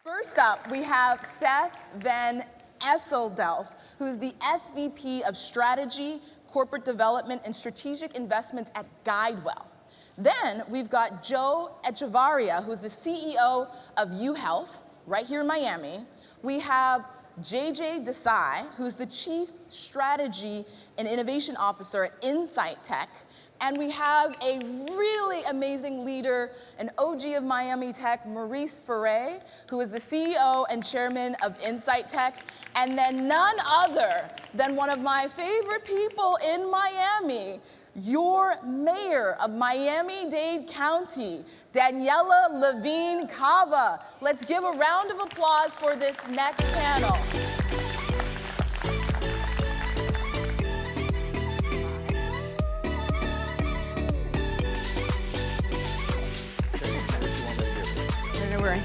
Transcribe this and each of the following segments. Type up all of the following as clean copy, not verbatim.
First up, we have Seth van Essendelft, who's the SVP of Strategy, Corporate Development, and Strategic Investments at GuideWell. Then we've got Joe Echevarria, who's the CEO of UHealth, right here in Miami. We have Desai, who's the Chief Strategy and Innovation Officer at Insightec. And we have a really amazing leader, an OG of Miami-Dade, Maurice Ferre, who is the CEO and chairman of Insightec. And then none other than one of my favorite people in Miami, your mayor of Miami-Dade County, Daniella Levine Cava. Let's give a round of applause for this next panel. Don't worry.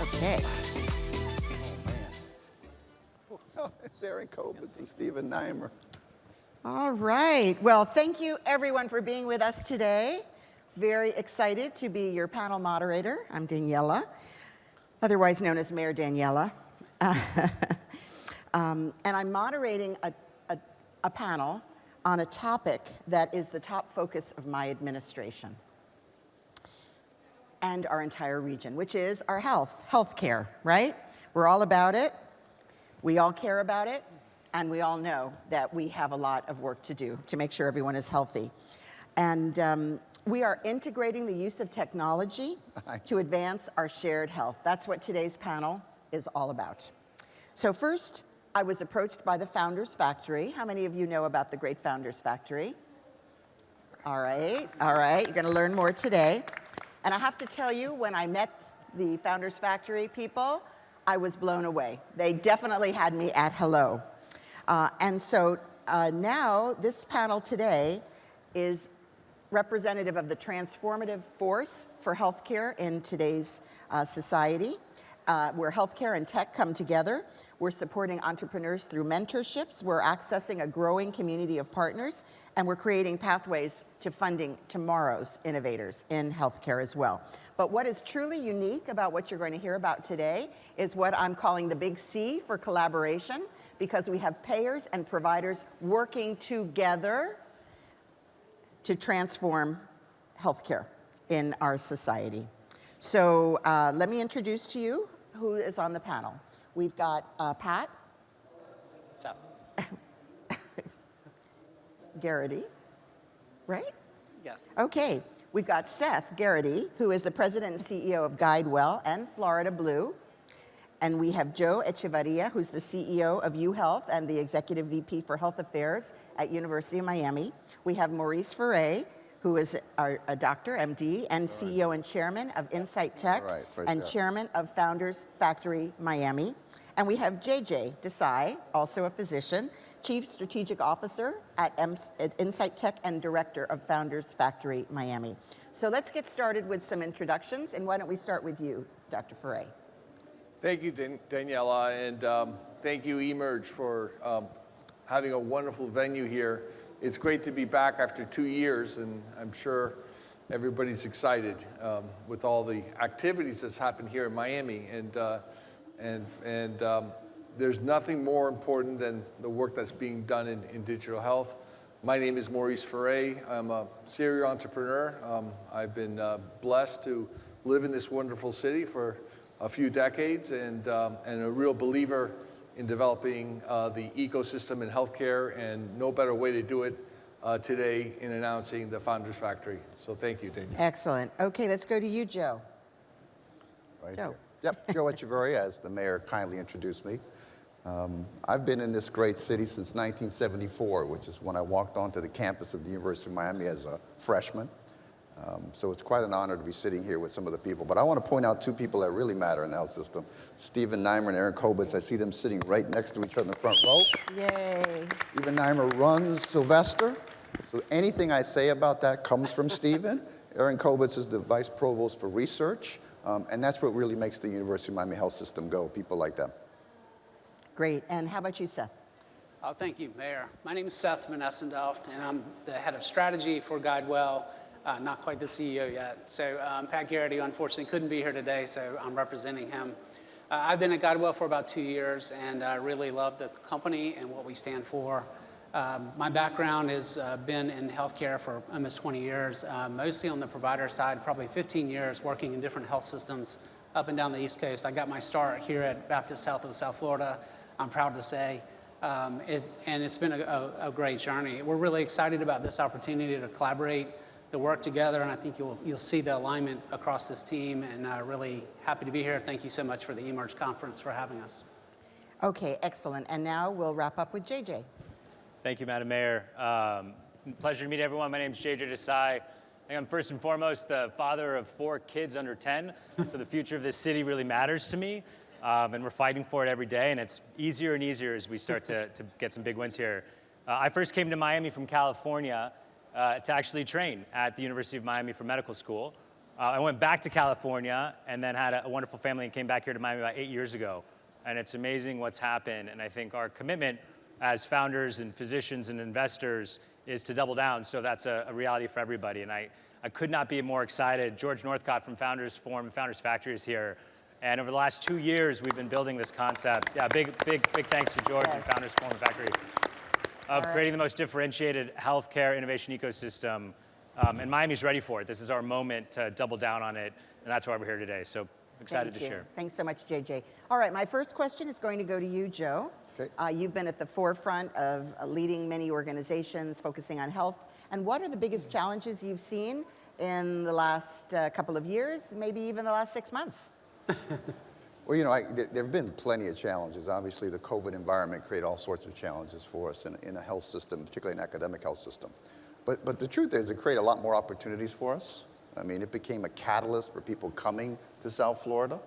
Okay. Oh, it's Aaron Kobitz and Stephen Neimer. All right. Well, thank you everyone for being with us today. Very excited to be your panel moderator. I'm Daniella, otherwise known as Mayor Daniella. And I'm moderating a panel on a topic that is the top focus of my administration and our entire region, which is our healthcare, right? We're all about it. We all care about it. And we all know that we have a lot of work to do to make sure everyone is healthy. And we are integrating the use of technology to advance our shared health. That's what today's panel is all about. So first, I was approached by the Founders Factory. How many of you know about the great Founders Factory? All right. You're going to learn more today. And I have to tell you, when I met the Founders Factory people, I was blown away. They definitely had me at hello. And so now this panel today is representative of the transformative force for healthcare in today's society, where healthcare and tech come together. We're supporting entrepreneurs through mentorships. We're accessing a growing community of partners, and we're creating pathways to funding tomorrow's innovators in healthcare as well. But what is truly unique about what you're going to hear about today is what I'm calling the big C for collaboration, because we have payers and providers working together to transform healthcare in our society. So let me introduce to you who is on the panel. We've got Pat. Seth. Garrity, right? Yes. Okay, we've got Seth Garrity, who is the president and CEO of GuideWell and Florida Blue. And we have Joe Echevarria, who's the CEO of UHealth and the Executive VP for Health Affairs at University of Miami. We have Maurice Ferre, who is a doctor, MD, and CEO and chairman of Insightec and chairman of Founders Factory Miami. And we have Desai, also a physician, chief strategic officer at Insightec and director of Founders Factory Miami. So let's get started with some introductions. And why don't we start with you, Dr. Ferre? Thank you, Daniella, and thank you, eMERGE, for having a wonderful venue here. It's great to be back after 2 years, and I'm sure everybody's excited with all the activities that's happened here in Miami. And there's nothing more important than the work that's being done in digital health. My name is Maurice Ferre. I'm a serial entrepreneur. I've been blessed to live in this wonderful city for a few decades, and a real believer in developing the ecosystem in healthcare, and no better way to do it today in announcing the Founders Factory. So thank you, Daniel. Excellent. Okay, let's go to you, Joe. Joe. Yep, Joe Echevarria, as the mayor kindly introduced me. I've been in this great city since 1974, which is when I walked onto the campus of the University of Miami as a freshman. So it's quite an honor to be sitting here with some of the people. But I want to point out two people that really matter in the health system. Stephen Neimer and Aaron Kobitz. I see them sitting right next to each other in the front row. Yay. Stephen Neimer runs Sylvester. So anything I say about that comes from Stephen. Aaron Kobitz is the vice provost for research. And that's what really makes the University of Miami health system go, people like them. Great. And how about you, Seth? Oh, thank you, Mayor. My name is Seth from Essendelft, and I'm the head of strategy for GuideWell, not quite the CEO yet. So Pat Garrity, unfortunately, couldn't be here today, so I'm representing him. I've been at GuideWell for about 2 years, and I really love the company and what we stand for. My background has been in healthcare for almost 20 years, mostly on the provider side, probably 15 years working in different health systems up and down the East Coast. I got my start here at Baptist Health of South Florida, I'm proud to say. And it's been a great journey. We're really excited about this opportunity to collaborate, to work together, and I think you'll see the alignment across this team, and really happy to be here. Thank you so much for the eMERGE conference for having us. Okay, excellent. And now we'll wrap up with JJ. Thank you, Madam Mayor. Pleasure to meet everyone. My name is JJ Desai. I think I'm first and foremost the father of 4 kids under 10, so the future of this city really matters to me, and we're fighting for it every day, and it's easier and easier as we start to get some big wins here. I first came to Miami from California to actually train at the University of Miami for medical school. I went back to California and then had a wonderful family and came back here to Miami about 8 years ago, and it's amazing what's happened, and I think our commitment as founders and physicians and investors is to double down, so that's a reality for everybody. And I could not be more excited. George Northcott from Founders Forum and Founders Factory is here. And over the last 2 years, we've been building this concept. Yeah, big thanks to George and Founders Forum and Factory of creating the most differentiated healthcare innovation ecosystem. And Miami's ready for it. This is our moment to double down on it, and that's why we're here today. So excited to share. Thanks so much, JJ. All right, my first question is going to go to you, Joe. Okay. You've been at the forefront of leading many organizations focusing on health. And what are the biggest challenges you've seen in the last couple of years, maybe even the last 6 months? Well, you know, there have been plenty of challenges. Obviously, the COVID environment created all sorts of challenges for us in a health system, particularly an academic health system. But the truth is it created a lot more opportunities for us. I mean, it became a catalyst for people coming to South Florida.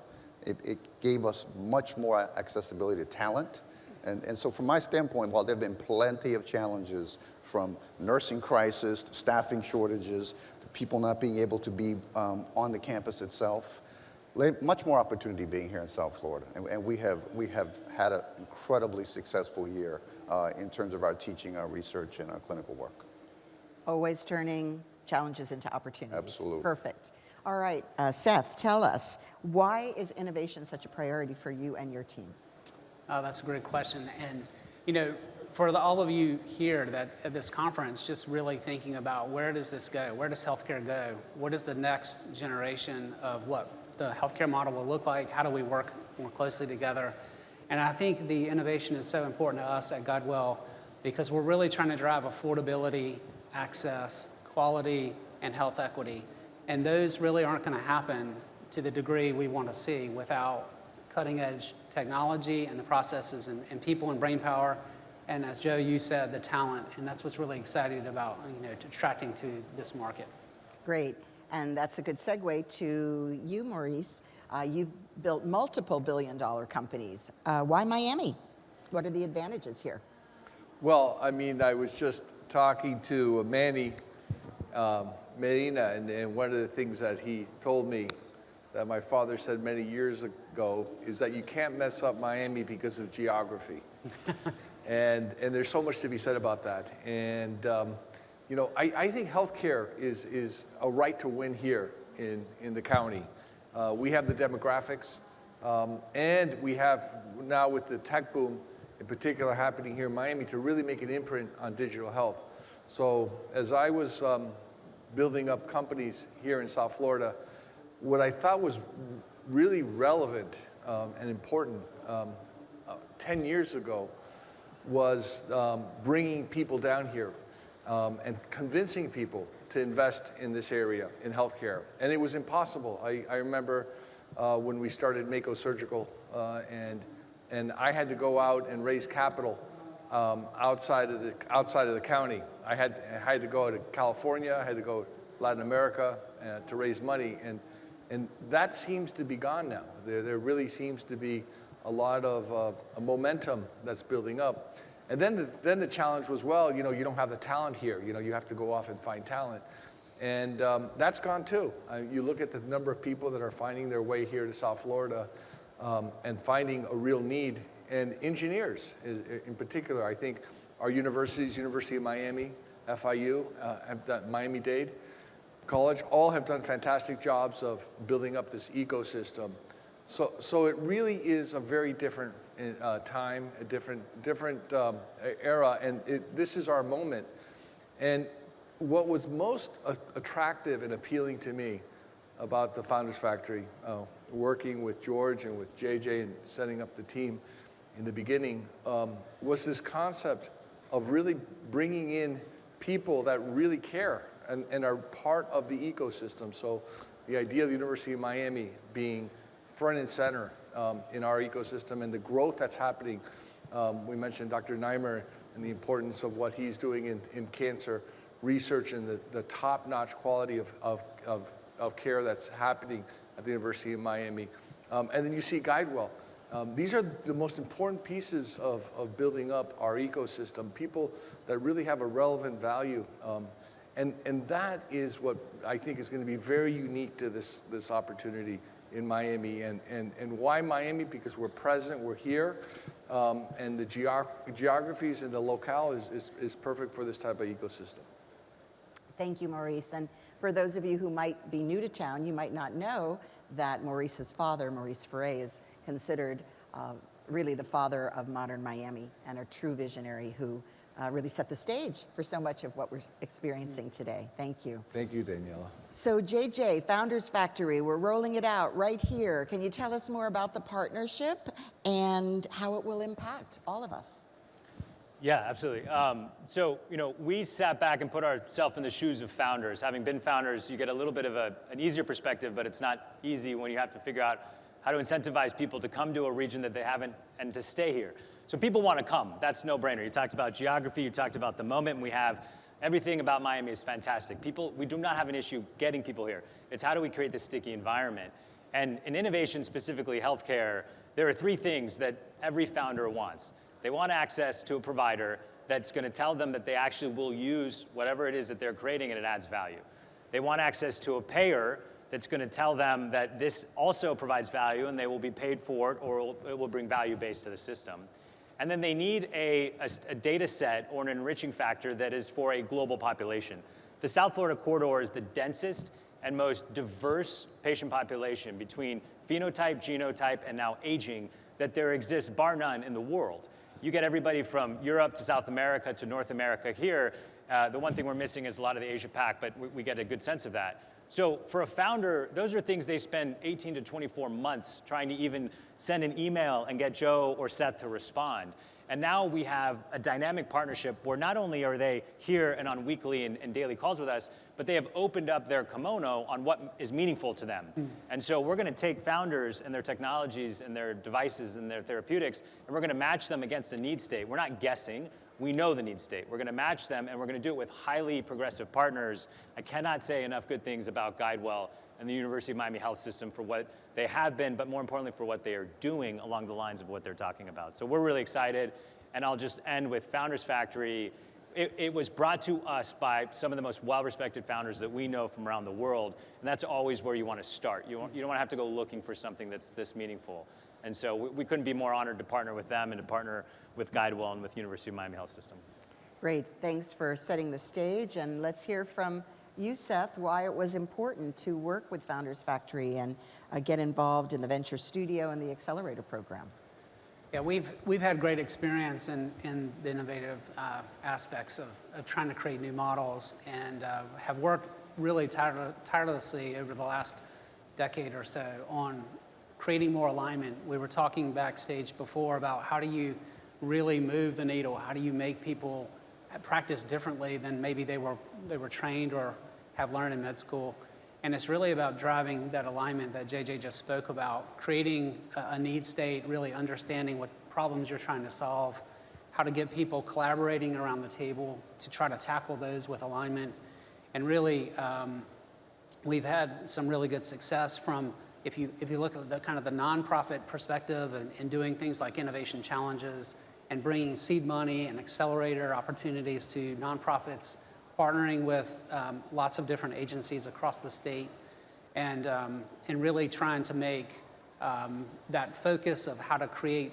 It gave us much more accessibility to talent. And so from my standpoint, while there have been plenty of challenges, from nursing crisis to staffing shortages to people not being able to be on the campus itself, much more opportunity being here in South Florida. And we have had an incredibly successful year in terms of our teaching, our research, and our clinical work. Always turning challenges into opportunities. Absolutely. Perfect. All right, Seth, tell us, why is innovation such a priority for you and your team? Oh, that's a great question. And, you know, for all of you here at this conference, just really thinking about where does this go? Where does healthcare go? What is the next generation of what the healthcare model will look like? How do we work more closely together? And I think the innovation is so important to us at GuideWell because we're really trying to drive affordability, access, quality, and health equity. And those really aren't going to happen to the degree we want to see without cutting edge technology and the processes and people and brain power. And as Joe, you said, the talent. And that's what's really exciting about, you know, attracting to this market. Great. And that's a good segue to you, Maurice. You've built multiple billion-dollar companies. Why Miami? What are the advantages here? Well, I mean, I was just talking to Manny Medina, and one of the things that he told me that my father said many years ago is that you can't mess up Miami because of geography. and there's so much to be said about that. And you know, I think healthcare is a right to win here in the county. We have the demographics, and we have now with the tech boom, in particular happening here in Miami, to really make an imprint on digital health. So as I was building up companies here in South Florida, what I thought was really relevant and important 10 years ago was bringing people down here and convincing people to invest in this area, in healthcare. And it was impossible. I remember when we started Mako Surgical, and I had to go out and raise capital outside of the county. I had to go to California, I had to go to Latin America to raise money, and that seems to be gone now. There really seems to be a lot of a momentum that's building up. And then the challenge was, well, you know, you don't have the talent here. You know, you have to go off and find talent. And that's gone too. You look at the number of people that are finding their way here to South Florida and finding a real need. And engineers, in particular, I think our universities, University of Miami, FIU, have done Miami-Dade College, all have done fantastic jobs of building up this ecosystem. So it really is a very different time, a different era, and this is our moment. And what was most attractive and appealing to me about the Founders Factory, working with George and with JJ and setting up the team in the beginning, was this concept of really bringing in people that really care and are part of the ecosystem. So the idea of the University of Miami being front and center in our ecosystem and the growth that's happening. We mentioned Dr. Neimer and the importance of what he's doing in cancer research and the top-notch quality of care that's happening at the University of Miami. And then you see GuideWell. These are the most important pieces of building up our ecosystem, people that really have a relevant value. And that is what I think is going to be very unique to this opportunity in Miami. And why Miami? Because we're present, we're here, and the geographies and the locale is perfect for this type of ecosystem. Thank you, Maurice. And for those of you who might be new to town, you might not know that Maurice's father, Maurice Ferre, is considered really the father of modern Miami and a true visionary who really set the stage for so much of what we're experiencing today. Thank you. Thank you, Daniella. So JJ, Founders Factory, we're rolling it out right here. Can you tell us more about the partnership and how it will impact all of us? Yeah, absolutely. So, we sat back and put ourselves in the shoes of founders. Having been founders, you get a little bit of an easier perspective, but it's not easy when you have to figure out how to incentivize people to come to a region that they haven't and to stay here. So people want to come. That's no brainer. You talked about geography, you talked about the moment we have. Everything about Miami is fantastic. We do not have an issue getting people here. It's how do we create this sticky environment? And in innovation, specifically healthcare, there are three things that every founder wants. They want access to a provider that's going to tell them that they actually will use whatever it is that they're creating and it adds value. They want access to a payer that's going to tell them that this also provides value and they will be paid for it or it will bring value based to the system. And then they need a data set or an enriching factor that is for a global population. The South Florida corridor is the densest and most diverse patient population between phenotype, genotype, and now aging that there exists, bar none, in the world. You get everybody from Europe to South America to North America here. The one thing we're missing is a lot of the Asia Pac, but we get a good sense of that. So for a founder, those are things they spend 18 to 24 months trying to even send an email and get Joe or Seth to respond. And now we have a dynamic partnership where not only are they here and on weekly and daily calls with us, but they have opened up their kimono on what is meaningful to them. And so we're going to take founders and their technologies and their devices and their therapeutics, and we're going to match them against a need state. We're not guessing. We know the need state. We're going to match them, and we're going to do it with highly progressive partners. I cannot say enough good things about GuideWell and the University of Miami Health System for what they have been, but more importantly for what they are doing along the lines of what they're talking about. So we're really excited, and I'll just end with Founders Factory. It was brought to us by some of the most well-respected founders that we know from around the world, and that's always where you want to start. You don't want to have to go looking for something that's this meaningful. And so we couldn't be more honored to partner with them and to partner with GuideWell and with University of Miami Health System. Great, thanks for setting the stage, and let's hear from you, Seth, why it was important to work with Founders Factory and get involved in the Venture Studio and the Accelerator Program. Yeah, we've had great experience in the innovative aspects of trying to create new models and have worked really tirelessly over the last decade or so on creating more alignment. We were talking backstage before about how do you really move the needle? How do you make people practice differently than maybe they were trained or have learned in med school? And it's really about driving that alignment that JJ just spoke about, creating a need state, really understanding what problems you're trying to solve, how to get people collaborating around the table to try to tackle those with alignment. And really, we've had some really good success from, if you look at the kind of the nonprofit perspective and doing things like innovation challenges and bringing seed money and accelerator opportunities to nonprofits partnering with lots of different agencies across the state and really trying to make that focus of how to create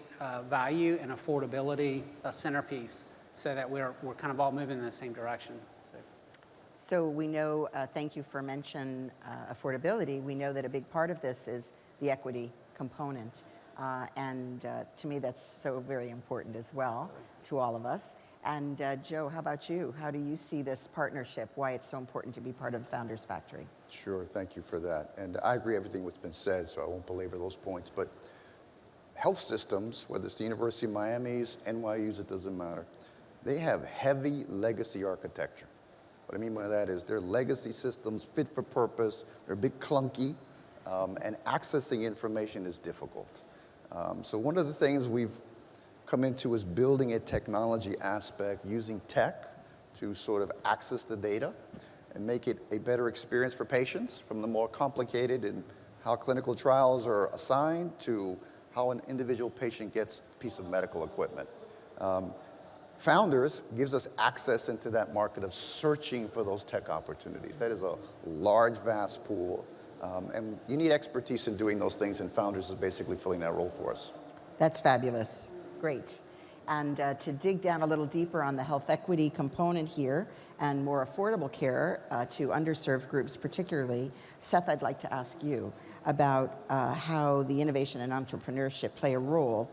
value and affordability a centerpiece so that we're kind of all moving in the same direction. So we know, thank you for mentioning affordability. We know that a big part of this is the equity component. And to me, that's so very important as well to all of us. And Joe, how about you? How do you see this partnership, why it's so important to be part of Founders Factory? Sure, thank you for that. And I agree everything that's been said, so I won't belabor those points. But health systems, whether it's the University of Miami's, NYU's, it doesn't matter, they have heavy legacy architecture. What I mean by that is their legacy systems fit for purpose, they're a bit clunky, and accessing information is difficult. So one of the things we've come into is building a technology aspect using tech to sort of access the data and make it a better experience for patients, from the more complicated and how clinical trials are assigned to how an individual patient gets a piece of medical equipment. Founders gives us access into that market of searching for those tech opportunities. That is a large, vast pool, and you need expertise in doing those things, and Founders is basically filling that role for us. That's fabulous. Great. And to dig down a little deeper on the health equity component here and more affordable care to underserved groups particularly, Seth, I'd like to ask you about how the innovation and entrepreneurship play a role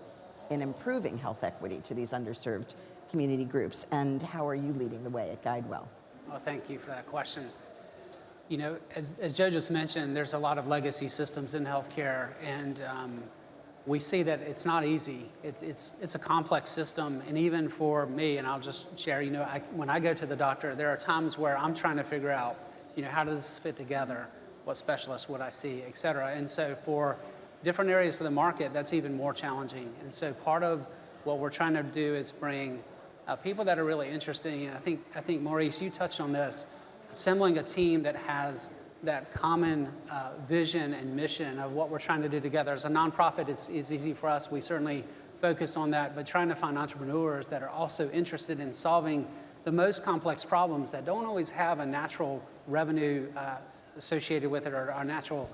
in improving health equity to these underserved community groups, and how are you leading the way at GuideWell? Well, thank you for that question. You know, as Joe just mentioned, there's a lot of legacy systems in healthcare, and we see that it's not easy. It's a complex system, and even for me, and I'll just share, you know, when I go to the doctor, there are times where I'm trying to figure out, you know, how does this fit together? What specialist would I see, et cetera? And so for different areas of the market, that's even more challenging. And so part of what we're trying to do is bring people that are really interesting. And I think Maurice, you touched on this, assembling a team that has that common vision and mission of what we're trying to do together. As a nonprofit, it's easy for us. We certainly focus on that, but trying to find entrepreneurs that are also interested in solving the most complex problems that don't always have a natural revenue associated with it, or our natural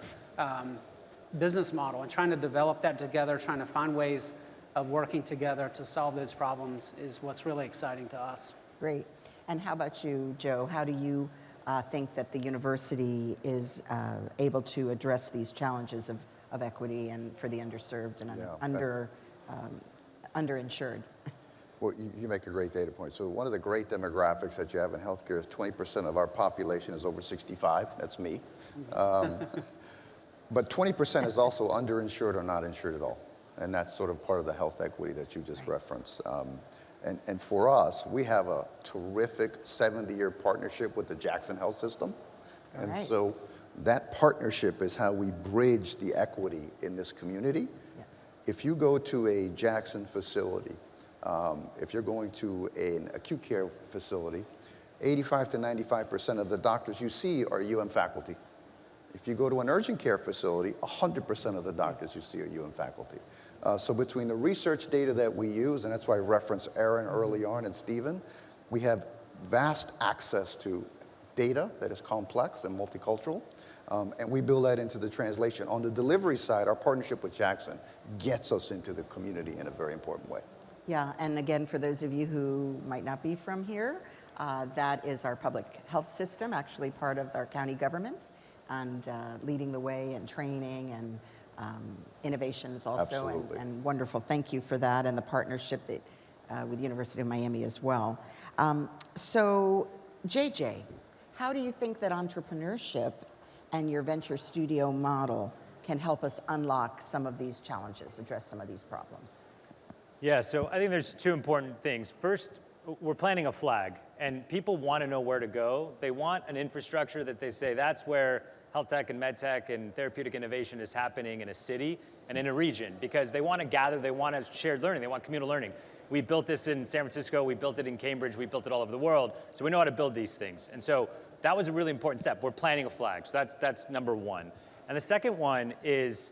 business model, and trying to develop that together, trying to find ways of working together to solve those problems is what's really exciting to us. Great. And how about you, Joe? How do you think that the university is able to address these challenges of equity and for the underserved and underinsured? Well, you make a great data point. So one of the great demographics that you have in healthcare is 20% of our population is over 65. That's me. But 20% is also underinsured or not insured at all. And that's sort of part of the health equity that you just referenced. And for us, we have a terrific 70-year partnership with the Jackson Health System. And so that partnership is how we bridge the equity in this community. Yeah. If you go to a Jackson facility, if you're going to an acute care facility, 85 to 95% of the doctors you see are faculty. If you go to an urgent care facility, 100% of the doctors you see are faculty. So between the research data that we use, and that's why I referenced Aaron early on and Stephen, we have vast access to data that is complex and multicultural, and we build that into the translation. On the delivery side, our partnership with Jackson gets us into the community in a very important way. Yeah, and again, for those of you who might not be from here, that is our public health system, actually part of our county government, and leading the way and training and innovations also, and wonderful. Thank you for that and the partnership that, with the University of Miami as well. So, JJ, how do you think that entrepreneurship and your venture studio model can help us unlock some of these challenges, address some of these problems? Yeah, so I think there's two important things. First, we're planting a flag, and people want to know where to go. They want an infrastructure that they say that's where health tech and med tech and therapeutic innovation is happening in a city and in a region, because they want to gather, they want to shared learning, they want communal learning. We built this in San Francisco, we built it in Cambridge, we built it all over the world, so we know how to build these things. And so that was a really important step. We're planting a flag, so that's number one. And the second one is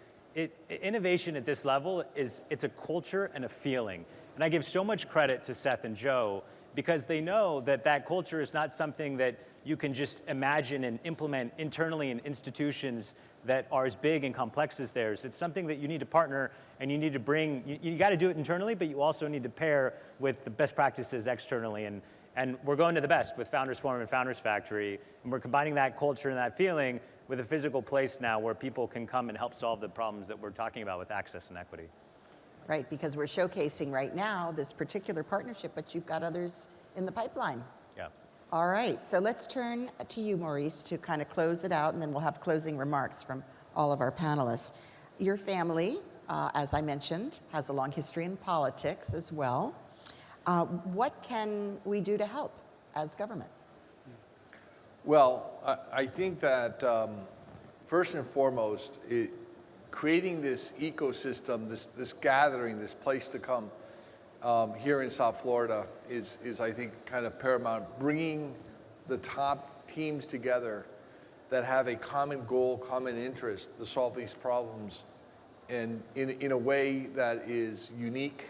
innovation at this level it's a culture and a feeling. And I give so much credit to Seth and Joe, because they know that that culture is not something that you can just imagine and implement internally in institutions that are as big and complex as theirs. It's something that you need to partner and you need to bring, you got to do it internally, but you also need to pair with the best practices externally. And we're going to the best with Founders Forum and Founders Factory, and we're combining that culture and that feeling with a physical place now where people can come and help solve the problems that we're talking about with access and equity. Right, because we're showcasing right now this particular partnership, but you've got others in the pipeline. Yeah. All right, so let's turn to you, Maurice, to kind of close it out, and then we'll have closing remarks from all of our panelists. Your family, as I mentioned, has a long history in politics as well. What can we do to help as government? Well, I think that first and foremost, creating this ecosystem, this gathering, this place to come here in South Florida is I think kind of paramount. Bringing the top teams together that have a common goal, common interest to solve these problems, and in a way that is unique,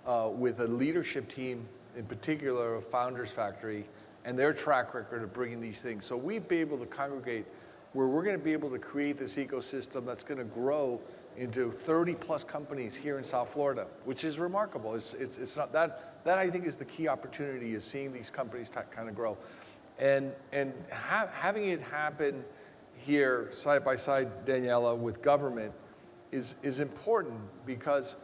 with a leadership team in particular of Founders Factory and their track record of bringing these things. So we've been able to congregate where we're going to be able to create this ecosystem that's going to grow into 30 plus companies here in South Florida, which is remarkable. It's not that I think is the key opportunity, is seeing these companies kind of grow, and having it happen here side by side, Daniella, with government is important, because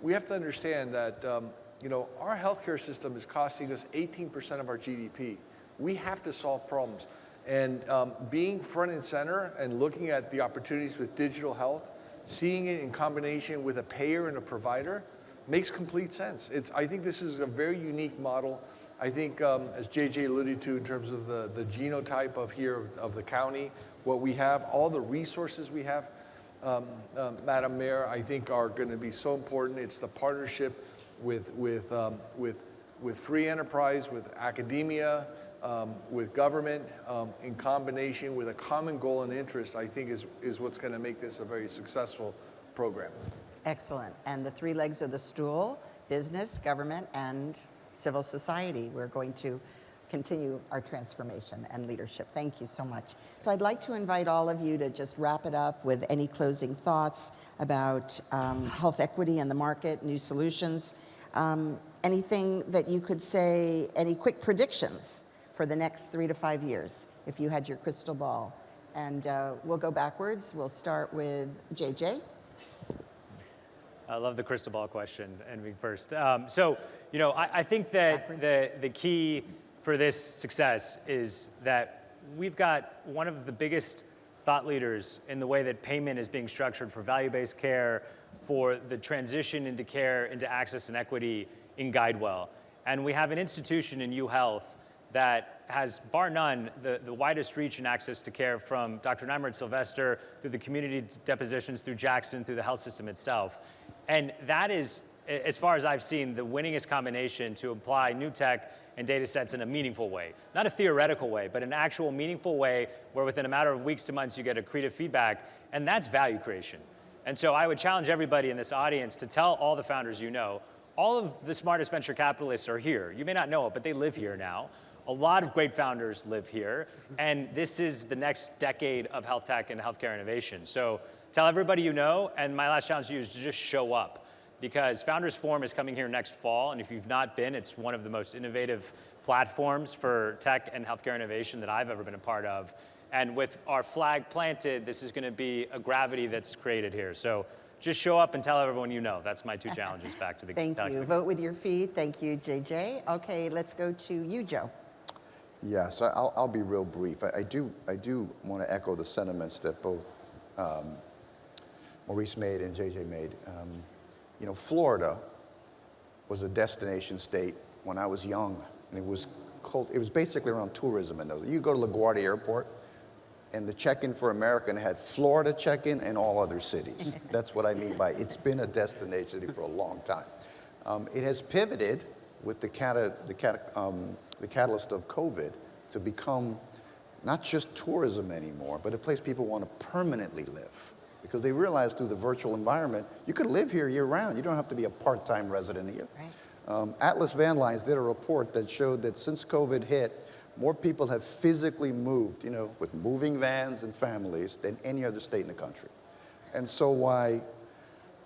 we have to understand that our healthcare system is costing us 18% of our GDP. We have to solve problems. And being front and center and looking at the opportunities with digital health, seeing it in combination with a payer and a provider, makes complete sense. I think this is a very unique model. I think, as JJ alluded to, in terms of the genotype of the county, what we have, all the resources we have, Madam Mayor, I think are going to be so important. It's the partnership with free enterprise, with academia, with government, in combination with a common goal and interest, I think is what's going to make this a very successful program. Excellent. And the three legs of the stool: business, government, and civil society. We're going to continue our transformation and leadership. Thank you so much. So I'd like to invite all of you to just wrap it up with any closing thoughts about health equity and the market, new solutions. Anything that you could say, any quick predictions for the next 3 to 5 years, if you had your crystal ball. And we'll go backwards. We'll start with JJ. I love the crystal ball question, and me first. I think that the key for this success is that we've got one of the biggest thought leaders in the way that payment is being structured for value-based care, for the transition into care, into access and equity in GuideWell. And we have an institution in UHealth that has, bar none, the widest reach and access to care, from Dr. Nymer Sylvester, through the community depositions, through Jackson, through the health system itself. And that is, as far as I've seen, the winningest combination to apply new tech and data sets in a meaningful way. Not a theoretical way, but an actual meaningful way where within a matter of weeks to months you get accretive feedback, and that's value creation. And so I would challenge everybody in this audience to tell all the founders you know, all of the smartest venture capitalists are here. You may not know it, but they live here now. A lot of great founders live here, and this is the next decade of health tech and healthcare innovation. So tell everybody you know, and my last challenge to you is to just show up, because Founders Forum is coming here next fall, and if you've not been, it's one of the most innovative platforms for tech and healthcare innovation that I've ever been a part of. And with our flag planted, this is going to be a gravity that's created here. So just show up and tell everyone you know. That's my 2 challenges back to the Thank you. Vote with your feet. Thank you, JJ. Okay, let's go to you, Joe. Yes, I'll be real brief. I do want to echo the sentiments that both Maurice made and JJ made. Florida was a destination state when I was young, and it was basically around tourism. And you go to LaGuardia Airport, and the check-in for American had Florida check-in and all other cities. That's what I mean by it's been a destination city for a long time. It has pivoted with the catalyst of COVID to become not just tourism anymore, but a place people want to permanently live. Because they realize through the virtual environment, you could live here year-round. You don't have to be a part-time resident here. Atlas Van Lines did a report that showed that since COVID hit, more people have physically moved, with moving vans and families than any other state in the country. And so why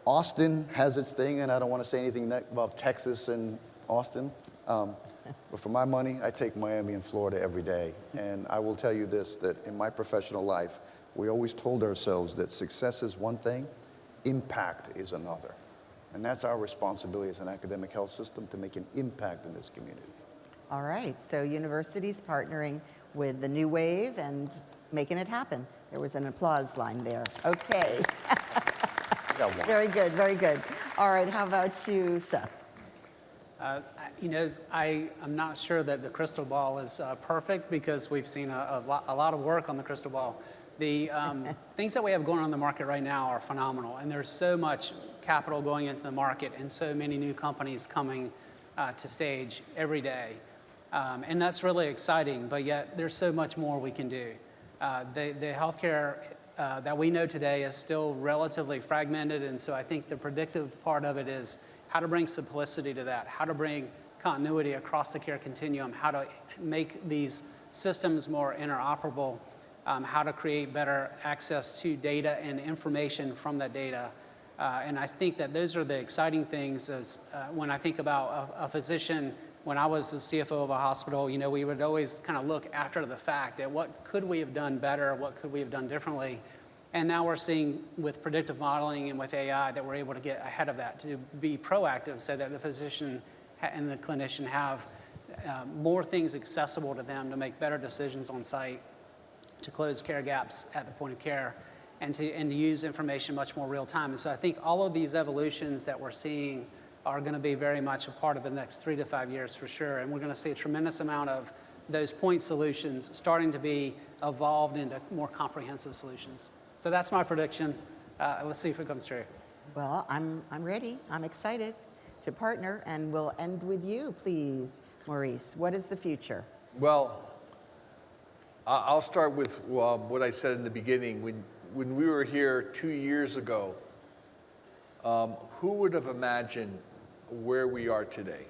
Austin has its thing, and I don't want to say anything about Texas and Austin, but for my money, I take Miami and Florida every day. And I will tell you this, that in my professional life, we always told ourselves that success is one thing, impact is another. And that's our responsibility as an academic health system, to make an impact in this community. All right, so universities partnering with the new wave and making it happen. There was an applause line there. Okay. Got one. Very good, very good. All right, how about you, Seth? I'm not sure that the crystal ball is perfect, because we've seen a lot of work on the crystal ball. The things that we have going on in the market right now are phenomenal, and there's so much capital going into the market and so many new companies coming to stage every day. And that's really exciting, but yet there's so much more we can do. The healthcare that we know today is still relatively fragmented, and so I think the predictive part of it is how to bring simplicity to that, how to bring continuity across the care continuum, how to make these systems more interoperable, how to create better access to data and information from that data. And I think that those are the exciting things. As when I think about a physician, when I was the CFO of a hospital, we would always kind of look after the fact at what could we have done better, what could we have done differently. And now we're seeing with predictive modeling and with AI that we're able to get ahead of that, to be proactive, so that the physician and the clinician have more things accessible to them to make better decisions on site, to close care gaps at the point of care, and to use information much more real time. And so I think all of these evolutions that we're seeing are going to be very much a part of the next 3 to 5 years for sure. And we're going to see a tremendous amount of those point solutions starting to be evolved into more comprehensive solutions. So that's my prediction. Let's see if it comes true. Well, I'm ready. I'm excited to partner, and we'll end with you, please, Maurice. What is the future? Well, I'll start with what I said in the beginning. When we were here 2 years ago, who would have imagined where we are today?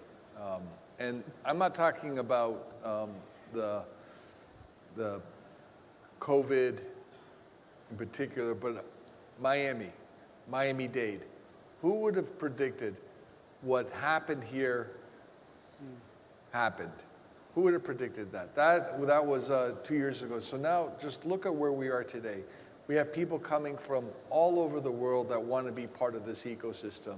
And I'm not talking about the COVID in particular, but Miami-Dade. Who would have predicted what happened here happened? Who would have predicted that? That was 2 years ago. So now just look at where we are today. We have people coming from all over the world that want to be part of this ecosystem.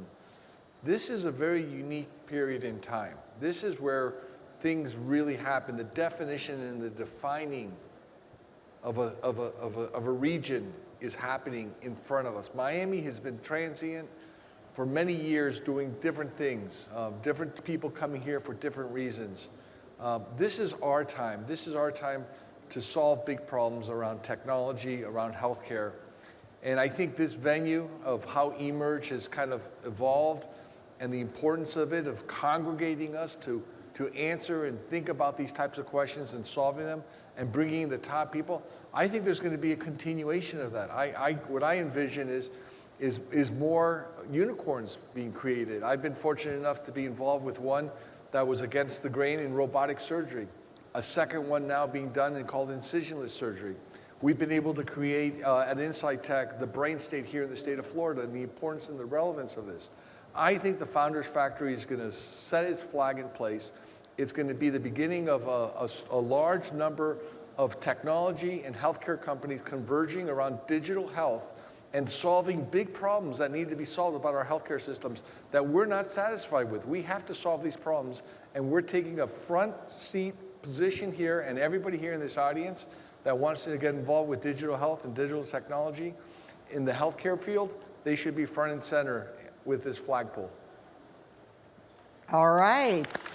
This is a very unique period in time. This is where things really happen. The definition and the defining of a region is happening in front of us. Miami has been transient for many years, doing different things, different people coming here for different reasons. This is our time. This is our time to solve big problems around technology, around healthcare. And I think this venue of how eMERGE has kind of evolved, and the importance of it, of congregating us to answer and think about these types of questions and solving them and bringing in the top people, I think there's going to be a continuation of that. What I envision is more unicorns being created. I've been fortunate enough to be involved with one that was against the grain in robotic surgery. A second one now being done and called incisionless surgery. We've been able to create at Insightec the brain state here in the state of Florida, and the importance and the relevance of this. I think the Founders Factory is going to set its flag in place. It's going to be the beginning of a large number of technology and healthcare companies converging around digital health and solving big problems that need to be solved about our healthcare systems that we're not satisfied with. We have to solve these problems, and we're taking a front seat position here, and everybody here in this audience that wants to get involved with digital health and digital technology in the healthcare field, they should be front and center with this flagpole. All right.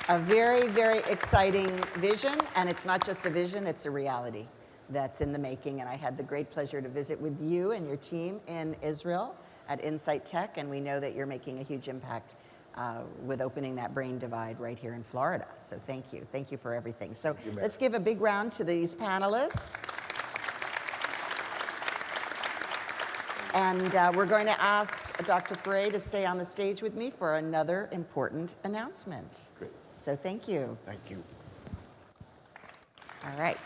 A very, very exciting vision, and it's not just a vision, it's a reality that's in the making. And I had the great pleasure to visit with you and your team in Israel at Insightec, and we know that you're making a huge impact with opening that brain divide right here in Florida. So thank you. Thank you for everything. So let's give a big round to these panelists. And we're going to ask Dr. Ferre to stay on the stage with me for another important announcement. Great. So thank you. Thank you. All right.